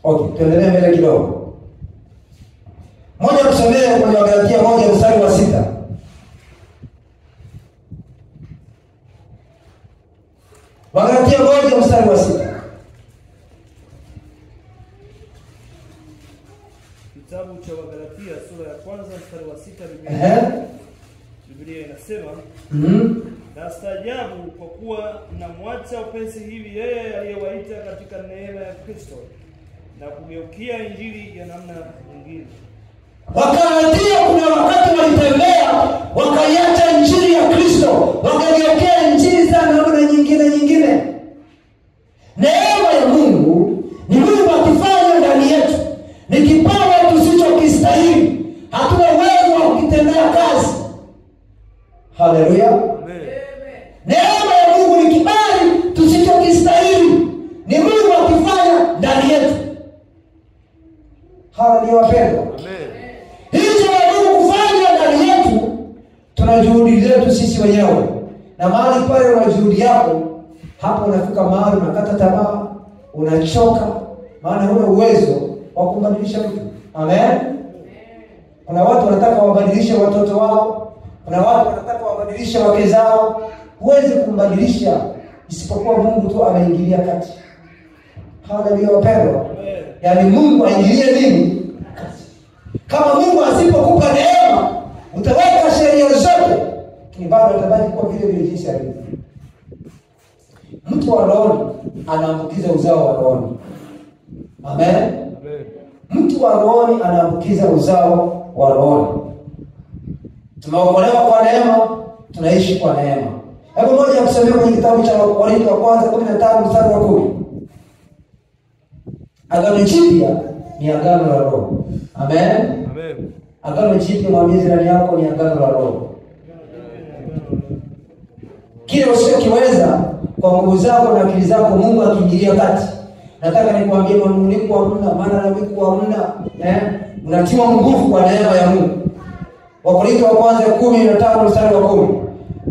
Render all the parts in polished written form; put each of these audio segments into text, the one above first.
Okay, tuendelee mbele kidogo. Moja kusomea kwenye Wagalatia 1:6. Wagalatia 1:6. Kitabu cha Wagalatia sura ya 1:6 Biblia inasema, na staajabu kwa kuwa mnamwacha upesi hivi yeye aliyewaita katika neema ya Kristo na kugeukia injili ya namna nyingine. Wagalatia kuna wakati walitembea wakaiacha injili ya Kristo, wakageukia injili za namna nyingine. Neema ya Mungu ni Mungu akifanya ndani yetu. Ni kipawa tusichokistahili. Hatuna uwezo wa kukitendea kazi. Haleluya. Amen. Neema ya Mungu ni kibali tusichokistahili. Ni Mungu akifanya ndani yetu. Haleluya wapendwa. Amen. Hicho Mungu kufanya ndani yetu, tuna juhudi zetu sisi wenyewe. Na mahali pale una juhudi yako, hapo unafika mahali unakata tamaa, unachoka, maana huna uwezo wa kubadilisha mtu. Amen. Kuna watu wanataka wabadilishe watoto wao, kuna watu wanataka wabadilishe wake zao. Huwezi kumbadilisha isipokuwa Mungu tu ameingilia kati. Haleluya wapendwa. Yaani Mungu aingilie nini? Kati. Kama Mungu asipokupa neema, utaweka sheria zote, lakini bado utabaki kwa vile jinsi alivyo. Mtu wa roho anaambukiza uzao wa roho. Amen. Amen. Mtu wa roho anaambukiza uzao wa roho. Tumeokolewa kwa neema, tunaishi kwa neema. Hebu moja kusomea kwenye kitabu cha Wakorintho wa kwanza 15:10. Agano jipya ni agano la roho. Amen. Amen. Agano jipya mwambie jirani yako ni agano la roho. Kile usichokiweza kwa nguvu zako na akili zako, Mungu akiingilia kati. Nataka nikwambie manunguniko hamna, maana na wiku hamna. Unatiwa nguvu kwa neema ya Mungu. Wakorintho wa kwanza 15:10.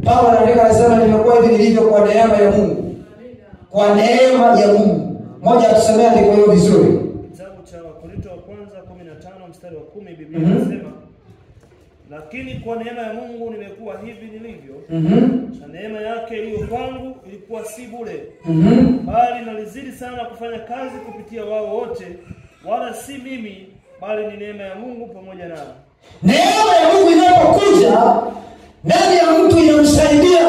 Paulo anaandika anasema, nimekuwa hivi nilivyo kwa neema ya Mungu. Kwa neema ya Mungu. Moja atusomea ndiko hiyo vizuri. Kitabu cha Wakorintho wa kwanza 15:10 Biblia inasema, lakini kwa neema ya Mungu nimekuwa hivi nilivyo. Na neema yake iliyo kwangu ilikuwa si bure. Bali nalizidi sana kufanya kazi kupitia wao wote, wala si mimi, bali ni neema ya Mungu pamoja nao. Neema ya Mungu inapokuja ndani ya mtu inamsaidia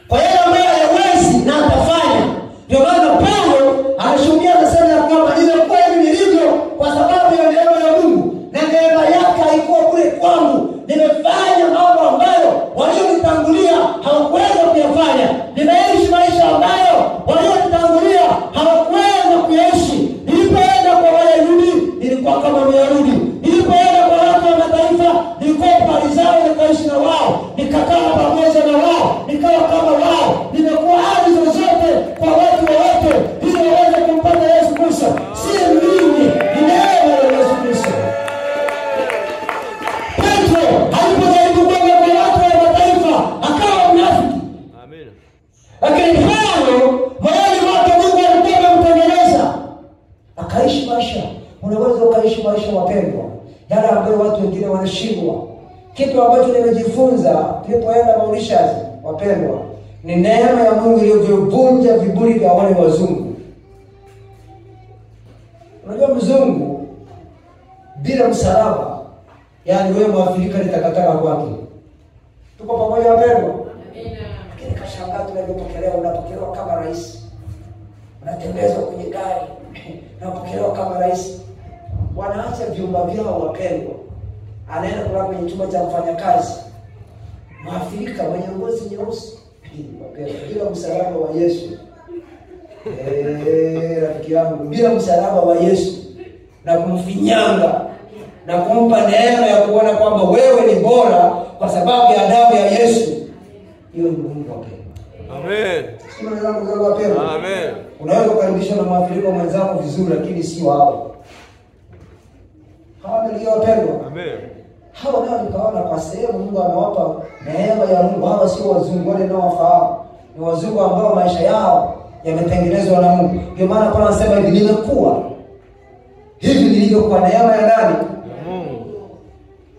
kwa yale ambayo hawezi na atafanya. Ndio maana Paulo anashuhudia anasema kwamba nimekuwa hivi nilivyo kwa sababu ya neema ya Mungu, na neema yake haikuwa kule kwangu. Nimefanya mambo ambayo walionitangulia hawakuweza kuyafanya. Nimeishi maisha ambayo walionitangulia hawakuweza kuyaishi. Nilipoenda kwa Wayahudi nilikuwa kama Myahudi. Nilipoenda kwa watu wa mataifa nilikuwa pale zao, nikaishi na wao, nikakaa pamoja na wao, nikawa kama wao. Nimekuwa hadi zozote kwa watu wote ili waweze kumpata Yesu Kristo. Si mimi, ni neema ya Yesu Kristo. Petro alipojaribu kwenda kwa watu wa mataifa akawa mnafiki. Amen. Lakini Paulo moyoni mwake Mungu alikuwa amemtengeneza akaishi maisha. Unaweza ukaishi maisha wapendwa, yale ambayo watu wengine wanashindwa. Kitu ambacho nimejifunza tulipoenda Mauritius wapendwa, ni neema ya Mungu iliyovunja viburi vya wale wazungu. Unajua mzungu bila msalaba, yaani wewe Mwafrika ni takataka kwake. Tuko pamoja wapendwa? Amina. Lakini kashangaa tunavyopokelewa, unapokelewa kama rais. Unatembezwa kwenye gari, unapokelewa kama rais. Wanaacha vyumba vyao wapendwa. Anaenda kulala kwenye chumba cha mfanyakazi. Mwafrika mwenye ngozi nyeusi. Bila msalaba wa Yesu. Rafiki yangu, bila msalaba wa Yesu na kumfinyanga na kumpa neema ya kuona kwamba wewe ni bora kwa sababu ya damu ya Yesu, hiyo ni Mungu wake. Amen. Sema zangu zangu wapendwa. Amen. Unaweza kukaribishwa na Mwafrika mwenzako vizuri, lakini si wao. Haleluya wapendwa. Amen. Hawa nao nikaona kwa sehemu Mungu amewapa neema ya Mungu. Hawa sio wazungu wale nao wafahamu. Ni wazungu ambao maisha yao yametengenezwa na Mungu. Ndio maana Paulo anasema hivi, nimekuwa hivi nilivyo kwa neema ya nani? Mungu.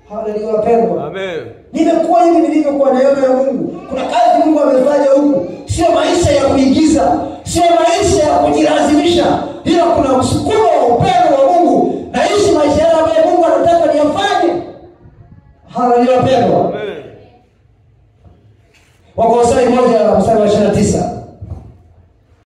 Haleluya wapendwa. Amen. Nimekuwa hivi nilivyo kwa neema ya Mungu. Kuna kazi Mungu amefanya huku. Sio maisha ya kuigiza, sio maisha ya kujilazimisha. Ila kuna msukumo wa upendo wa Mungu. Naishi maisha yale ambayo Mungu anataka niyafanye. Haleluya wapendwa. Amen. Wakolosai 1 mstari wa 29.